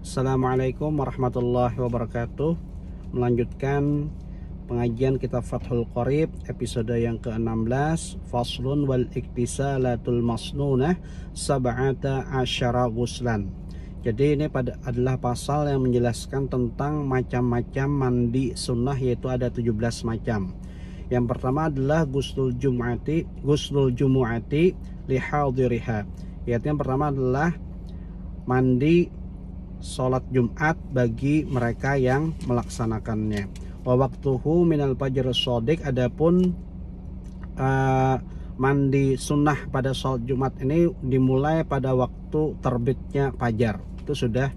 Assalamualaikum warahmatullahi wabarakatuh. Melanjutkan pengajian kitab Fathul Qorib episode yang ke-16, Faslun wal iktisalatul masnunah sab'ata asyara ghuslan. Jadi ini adalah pasal yang menjelaskan tentang macam-macam mandi sunnah, yaitu ada 17 macam. Yang pertama adalah guslul jumu'ati li hadiriha. Yaitu yang pertama adalah mandi sholat Jumat bagi mereka yang melaksanakannya. Wa waktuhu minal fajr shadiq. Adapun mandi sunnah pada sholat Jumat ini dimulai pada waktu terbitnya fajar. Itu sudah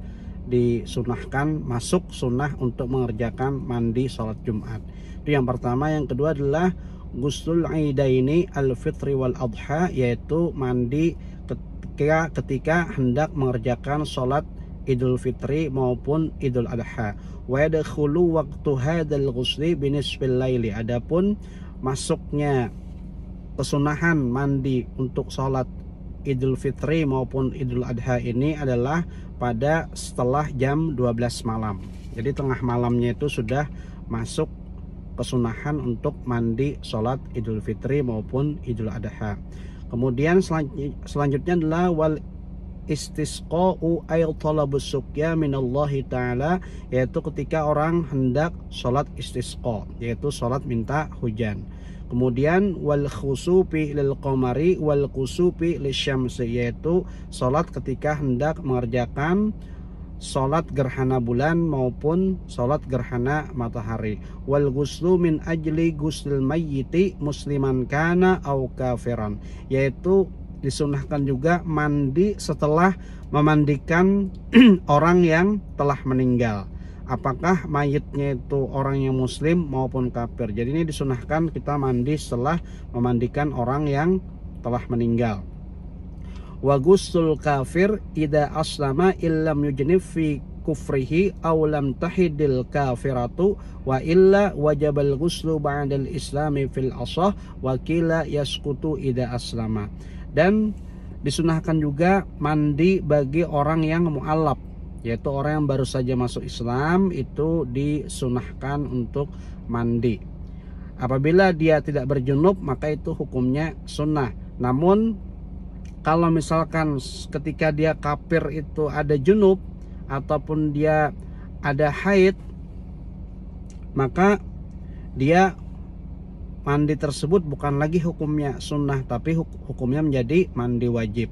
disunahkan, masuk sunnah untuk mengerjakan mandi sholat Jumat. Itu yang pertama. Yang kedua adalah guslul idaini al-fitri wal adha, yaitu mandi ketika hendak mengerjakan sholat Idul Fitri maupun Idul Adha. Wa yadkhulu waqtu hadzal ghusli binisfil laili. Adapun masuknya kesunahan mandi untuk sholat Idul Fitri maupun Idul Adha ini adalah pada setelah jam 12 malam. Jadi tengah malamnya itu sudah masuk kesunahan untuk mandi sholat Idul Fitri maupun Idul Adha. Kemudian selanjutnya adalah wal istisqa'u ay talabus suqya minallahi ta'ala, yaitu ketika orang hendak sholat istisqa, yaitu sholat minta hujan. Kemudian wal khusufi lil qamari wal kusufi lisyamsi, yaitu sholat ketika hendak mengerjakan sholat gerhana bulan maupun sholat gerhana matahari. Wal guslu min ajli guslil mayyiti musliman kana au kafiran, yaitu disunahkan juga mandi setelah memandikan orang yang telah meninggal, apakah mayitnya itu orang yang muslim maupun kafir. Jadi ini disunahkan kita mandi setelah memandikan orang yang telah meninggal. Wa ghusl kafir idza aslama illam yujnib fi kufrihi aw lam tahidil kafiratu wa illa wajabal ghuslu ba'dal islami fil asah wa qila yasqutu idza aslama. Dan disunahkan juga mandi bagi orang yang mu'allab, yaitu orang yang baru saja masuk Islam, itu disunahkan untuk mandi. Apabila dia tidak berjunub maka itu hukumnya sunnah. Namun kalau misalkan ketika dia kafir itu ada junub ataupun dia ada haid, maka dia mandi tersebut bukan lagi hukumnya sunnah, tapi hukumnya menjadi mandi wajib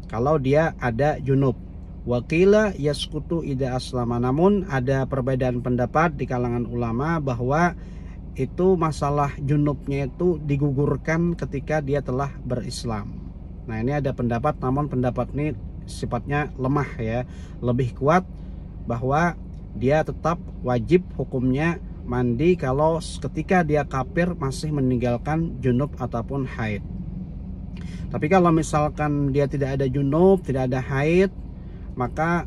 kalau dia ada junub. Wakila yaskutu ida aslama. Namun ada perbedaan pendapat di kalangan ulama bahwa itu masalah junubnya itu digugurkan ketika dia telah berislam. Nah ini ada pendapat, namun pendapat ini sifatnya lemah ya. Lebih kuat bahwa dia tetap wajib hukumnya mandi kalau ketika dia kafir masih meninggalkan junub ataupun haid. Tapi kalau misalkan dia tidak ada junub, tidak ada haid, maka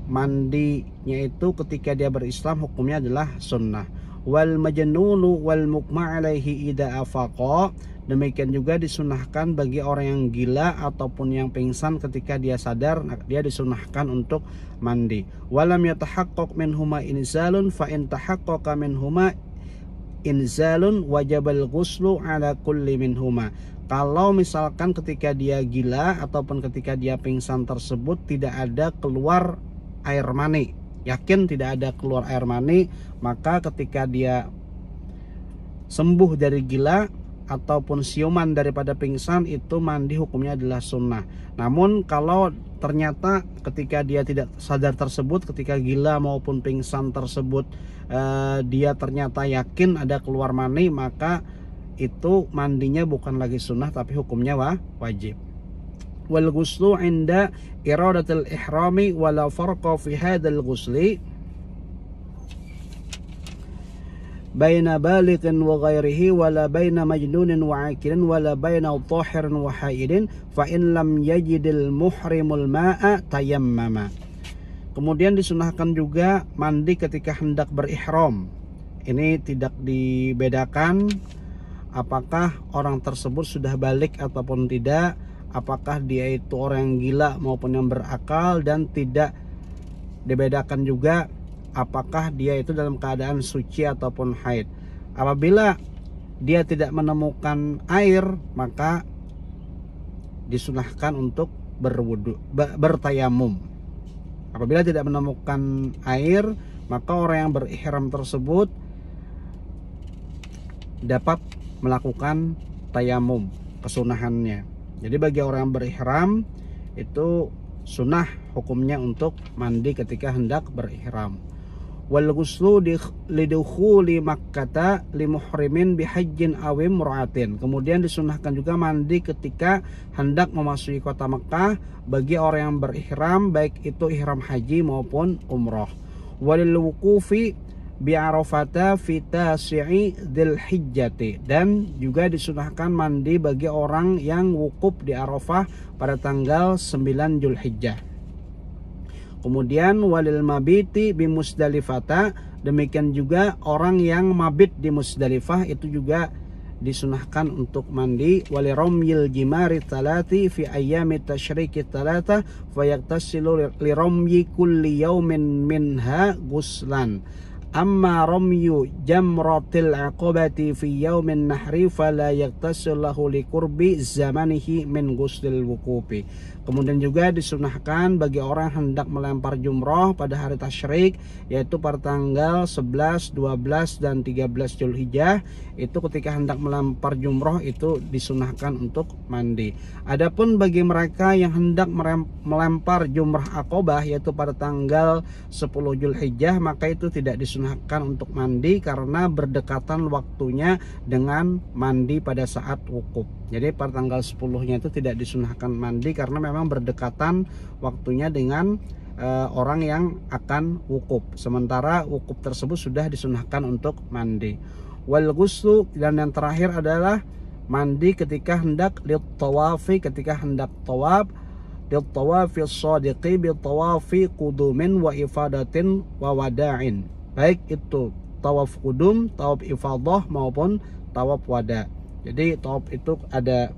mandinya itu ketika dia berislam hukumnya adalah sunnah. Wal majnunu wal mukma alaihi ida afaqa. Demikian juga disunahkan bagi orang yang gila ataupun yang pingsan ketika dia sadar, dia disunahkan untuk mandi. Walam yatahaqqaq minhuma inzalun fa in tahaqqaqa minhuma inzalun wajabal ghuslu ala kulli minhuma. Kalau misalkan ketika dia gila ataupun ketika dia pingsan tersebut tidak ada keluar air mani, yakin tidak ada keluar air mani, maka ketika dia sembuh dari gila ataupun siuman daripada pingsan, itu mandi hukumnya adalah sunnah. Namun kalau ternyata ketika dia tidak sadar tersebut, ketika gila maupun pingsan tersebut dia ternyata yakin ada keluar mani, maka itu mandinya bukan lagi sunnah tapi hukumnya wajib. Wal ghuslu inda iradatil ihrami wala farqa fi hadzal ghusli baina balighin wa ghairihi wala baina majnunin wa akilin wala baina tahirin wa haidin fa in lam yajidil muhrimul ma'a tayammama. Kemudian disunahkan juga mandi ketika hendak berihram. Ini tidak dibedakan apakah orang tersebut sudah balik ataupun tidak, apakah dia itu orang yang gila maupun yang berakal dan tidak dibedakan juga apakah dia itu dalam keadaan suci ataupun haid. Apabila dia tidak menemukan air, maka disunahkan untuk bertayamum. Apabila tidak menemukan air, maka orang yang berihram tersebut dapat melakukan tayamum, kesunahannya. Jadi bagi orang yang berihram itu sunnah hukumnya untuk mandi ketika hendak berihram. Wal ghuslu lidukhuli Makkah limuhrimin bihajjin awim mur'atin. Kemudian disunahkan juga mandi ketika hendak memasuki kota Mekah bagi orang yang berihram, baik itu ihram haji maupun umroh. Walil wuqufi bi Arafata fi tasi'i dzulhijjati, dan juga disunahkan mandi bagi orang yang wukuf di Arafah pada tanggal 9 Dzulhijjah. Kemudian walil mabiti bi Musdalifata, demikian juga orang yang mabit di Musdalifah itu juga disunahkan untuk mandi. Wali ramyil jimari talati fi ayyami tasyriki talata fayaktasilu li ramyi kulli yaumin minha guslan. Amma ramyu jamratil aqabati fi yaumin nahri fala yaktasil lahu li qurbi zamanihi min guslil wuqufi. Kemudian juga disunahkan bagi orang hendak melempar jumroh pada hari tasyrik, yaitu pada tanggal 11, 12 dan 13 Dzulhijjah. Itu ketika hendak melempar jumroh itu disunahkan untuk mandi. Adapun bagi mereka yang hendak melempar jumrah Aqabah, yaitu pada tanggal 10 Dzulhijjah, maka itu tidak disunahkan untuk mandi karena berdekatan waktunya dengan mandi pada saat wukuf. Jadi pada tanggal 10-nya itu tidak disunahkan mandi karena memang berdekatan waktunya dengan orang yang akan wukuf. Sementara wukuf tersebut sudah disunahkan untuk mandi. Wal ghuslu, dan yang terakhir adalah mandi ketika hendak lit-tawafi, ketika hendak tawaf, lit-tawafi shadiqi bi tawafi qudumin wa ifadatin wa wada'in. Baik itu tawaf qudum, tawaf ifadah maupun tawaf wada. Jadi tawaf itu ada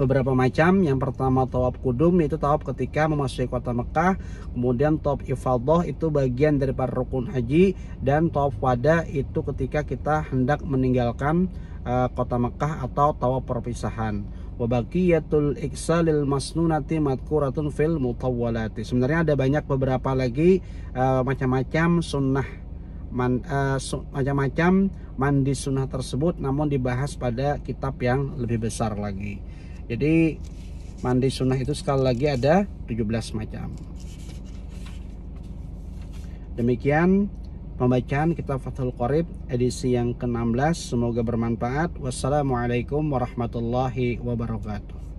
beberapa macam. Yang pertama tawaf qudum, itu tawaf ketika memasuki kota Mekah. Kemudian tawaf ifadah itu bagian daripada rukun haji, dan tawaf wada itu ketika kita hendak meninggalkan kota Mekah atau tawaf perpisahan. Wa baqiyatul iksalil masnunati madkuratun fil mutawwalati. Sebenarnya ada banyak beberapa lagi macam-macam sunnah, macam-macam mandi sunnah tersebut, namun dibahas pada kitab yang lebih besar lagi. Jadi mandi sunnah itu sekali lagi ada 17 macam. Demikian pembacaan kitab Fathul Qorib edisi yang ke-16. Semoga bermanfaat. Wassalamualaikum warahmatullahi wabarakatuh.